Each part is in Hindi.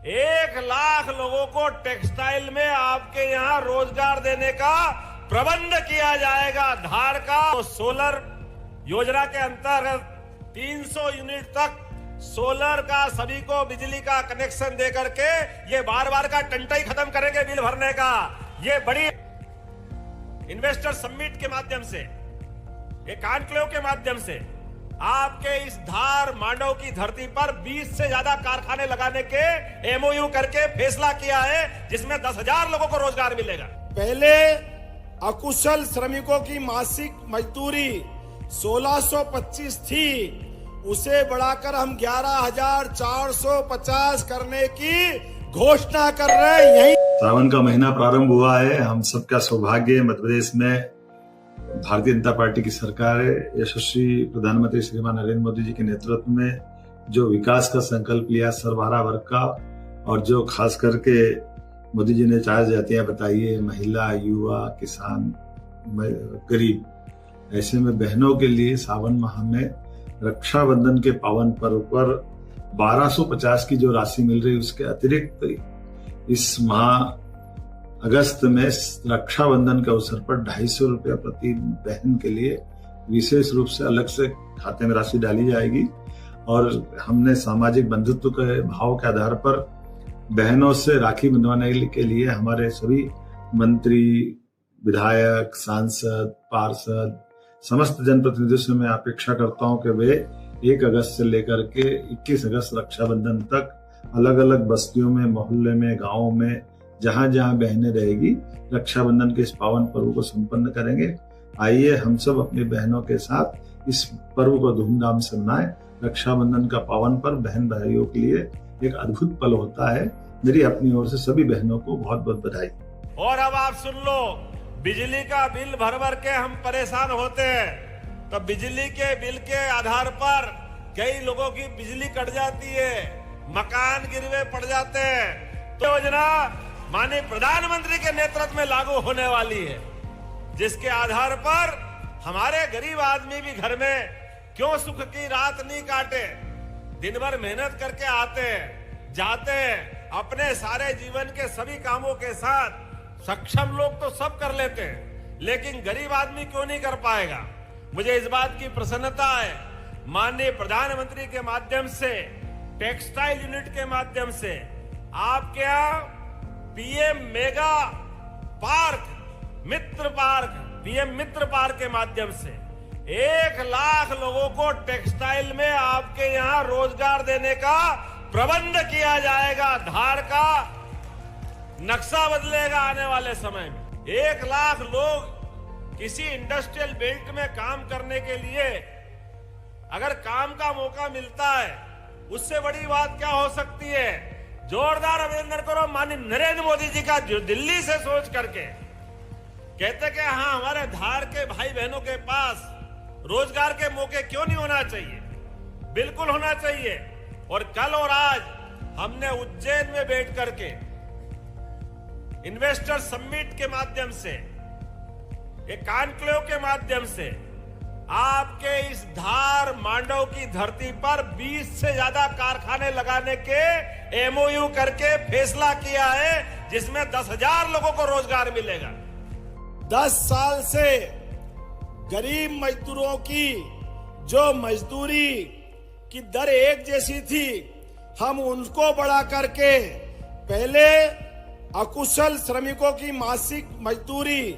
1,00,000 लोगों को टेक्सटाइल में आपके यहां रोजगार देने का प्रबंध किया जाएगा। धार का तो सोलर योजना के अंतर्गत 300 यूनिट तक सोलर का सभी को बिजली का कनेक्शन दे करके ये बार बार का टंटाई खत्म करेंगे बिल भरने का। ये बड़ी इन्वेस्टर समिट के माध्यम से, एक कॉन्क्लेव के माध्यम से आपके इस धार मांडव की धरती पर 20 से ज्यादा कारखाने लगाने के एमओयू करके फैसला किया है, जिसमें 10,000 लोगों को रोजगार मिलेगा। पहले अकुशल श्रमिकों की मासिक मजदूरी 1625 थी, उसे बढ़ाकर हम 11,450 करने की घोषणा कर रहे हैं। यही सावन का महीना प्रारंभ हुआ है। हम सबका सौभाग्य, मध्य प्रदेश में भारतीय जनता पार्टी की सरकार है। यशस्वी प्रधानमंत्री श्रीमान नरेंद्र मोदी जी के नेतृत्व में जो विकास का संकल्प लिया सर्वहारा वर्ग का, और जो खास करके मोदी जी ने 4 जातियां बताई है, महिला, युवा, किसान, गरीब, ऐसे में बहनों के लिए सावन माह में रक्षाबंधन के पावन पर्व पर 1250 की जो राशि मिल रही है, उसके अतिरिक्त इस माह अगस्त में रक्षाबंधन के अवसर पर 250 रुपया प्रति बहन के लिए विशेष रूप से अलग से खाते में राशि डाली जाएगी। और हमने सामाजिक बंधुत्व के भाव के आधार पर बहनों से राखी बंधवाने के लिए हमारे सभी मंत्री, विधायक, सांसद, पार्षद, समस्त जनप्रतिनिधियों से मैं अपेक्षा करता हूं कि वे 1 अगस्त से लेकर के 21 अगस्त रक्षाबंधन तक अलग अलग बस्तियों में, मोहल्ले में, गांवों में, जहां जहां बहनें रहेगी, रक्षाबंधन के इस पावन पर्व को संपन्न करेंगे। आइए हम सब अपनी बहनों के साथ इस पर्व को धूमधाम से मनाएं। रक्षाबंधन का पावन पर्व बहन भाइयों के लिए एक अद्भुत पल होता है। मेरी अपनी ओर से सभी बहनों को बहुत बहुत बधाई। और अब आप सुन लो, बिजली का बिल भर भर के हम परेशान होते हैं, तो बिजली के बिल के आधार पर कई लोगों की बिजली कट जाती है, मकान गिरवे पड़ जाते हैं। तो योजना माननीय प्रधानमंत्री के नेतृत्व में लागू होने वाली है, जिसके आधार पर हमारे गरीब आदमी भी घर में क्यों सुख की रात नहीं काटे, दिन भर मेहनत करके आते हैं, जाते हैं, अपने सारे जीवन के सभी कामों के साथ सक्षम लोग तो सब कर लेते हैं, लेकिन गरीब आदमी क्यों नहीं कर पाएगा। मुझे इस बात की प्रसन्नता है, माननीय प्रधानमंत्री के माध्यम से, टेक्सटाइल यूनिट के माध्यम से आपके यहाँ पीएम मेगा पार्क, मित्र पार्क, पीएम मित्र पार्क के माध्यम से 1,00,000 लोगों को टेक्सटाइल में आपके यहाँ रोजगार देने का प्रबंध किया जाएगा। धार का नक्शा बदलेगा आने वाले समय में। 1,00,000 लोग किसी इंडस्ट्रियल बेल्ट में काम करने के लिए अगर काम का मौका मिलता है, उससे बड़ी बात क्या हो सकती है। जोरदार अभिनंदन करो माननीय नरेंद्र मोदी जी का, जो दिल्ली से सोच करके कहते कि हाँ, हमारे धार के भाई बहनों के पास रोजगार के मौके क्यों नहीं होना चाहिए, बिल्कुल होना चाहिए। और कल और आज हमने उज्जैन में बैठ करके इन्वेस्टर समिट के माध्यम से, एक कॉन्क्लेव के माध्यम से आपके इस धार मांडव की धरती पर 20 से ज्यादा कारखाने लगाने के एमओयू करके फैसला किया है, जिसमें 10,000 लोगों को रोजगार मिलेगा। 10 साल से गरीब मजदूरों की जो मजदूरी की दर एक जैसी थी, हम उनको बढ़ा करके पहले अकुशल श्रमिकों की मासिक मजदूरी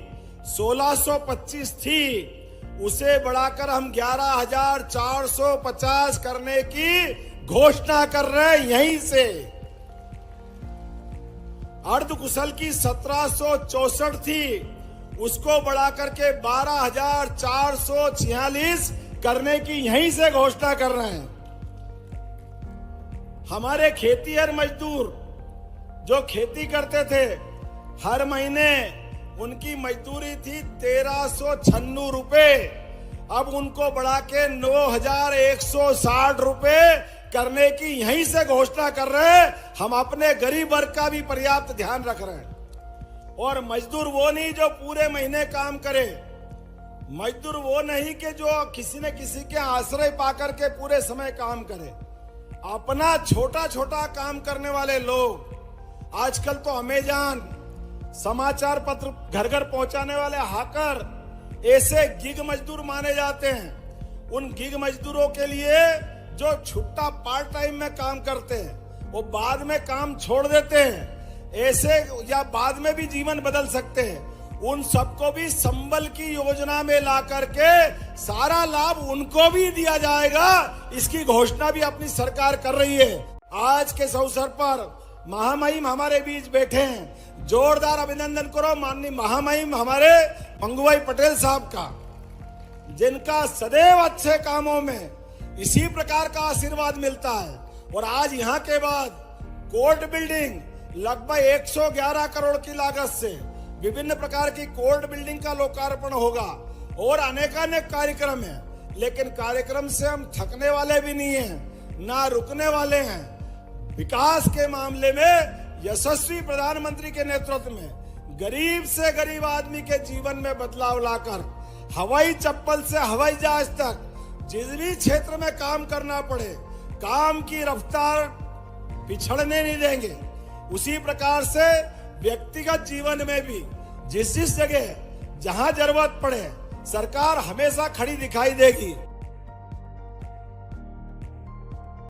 1625 थी, उसे बढ़ाकर हम 11,450 करने की घोषणा कर रहे हैं। यहीं से अर्धकुशल की 1764 थी, उसको बढ़ाकर के 12,446 करने की यहीं से घोषणा कर रहे हैं। हमारे खेतीहर मजदूर जो खेती करते थे, हर महीने उनकी मजदूरी थी 1,396 रुपए, अब उनको बढ़ा के 9,160 रुपए करने की यहीं से घोषणा कर रहे हैं। हम अपने गरीब वर्ग का भी पर्याप्त ध्यान रख रहे हैं। और मजदूर वो नहीं जो पूरे महीने काम करे, मजदूर वो नहीं कि जो किसी न किसी के आश्रय पाकर के पूरे समय काम करे। अपना छोटा छोटा काम करने वाले लोग, आजकल तो अमेजन, समाचार पत्र घर घर पहुंचाने वाले हाकर, ऐसे गिग मजदूर माने जाते हैं। उन गिग मजदूरों के लिए जो छुट्टा पार्ट टाइम में काम करते हैं, वो बाद में काम छोड़ देते हैं, ऐसे या बाद में भी जीवन बदल सकते हैं, उन सबको भी संबल की योजना में ला करके सारा लाभ उनको भी दिया जाएगा। इसकी घोषणा भी अपनी सरकार कर रही है। आज के इस अवसर पर महामहिम हमारे बीच बैठे हैं, जोरदार अभिनंदन करो माननीय महामहिम हमारे मंगूभाई पटेल साहब का, जिनका सदैव अच्छे कामों में इसी प्रकार का आशीर्वाद मिलता है। और आज यहाँ के बाद कोर्ट बिल्डिंग लगभग 111 करोड़ की लागत से विभिन्न प्रकार की कोर्ट बिल्डिंग का लोकार्पण होगा और अनेकानेक कार्यक्रम है। लेकिन कार्यक्रम से हम थकने वाले भी नहीं हैं, ना रुकने वाले हैं। विकास के मामले में यशस्वी प्रधानमंत्री के नेतृत्व में गरीब से गरीब आदमी के जीवन में बदलाव लाकर हवाई चप्पल से हवाई जहाज तक जिस भी क्षेत्र में काम करना पड़े, काम की रफ्तार पिछड़ने नहीं देंगे। उसी प्रकार से व्यक्तिगत जीवन में भी जिस जिस जगह जहां जरूरत पड़े सरकार हमेशा खड़ी दिखाई देगी।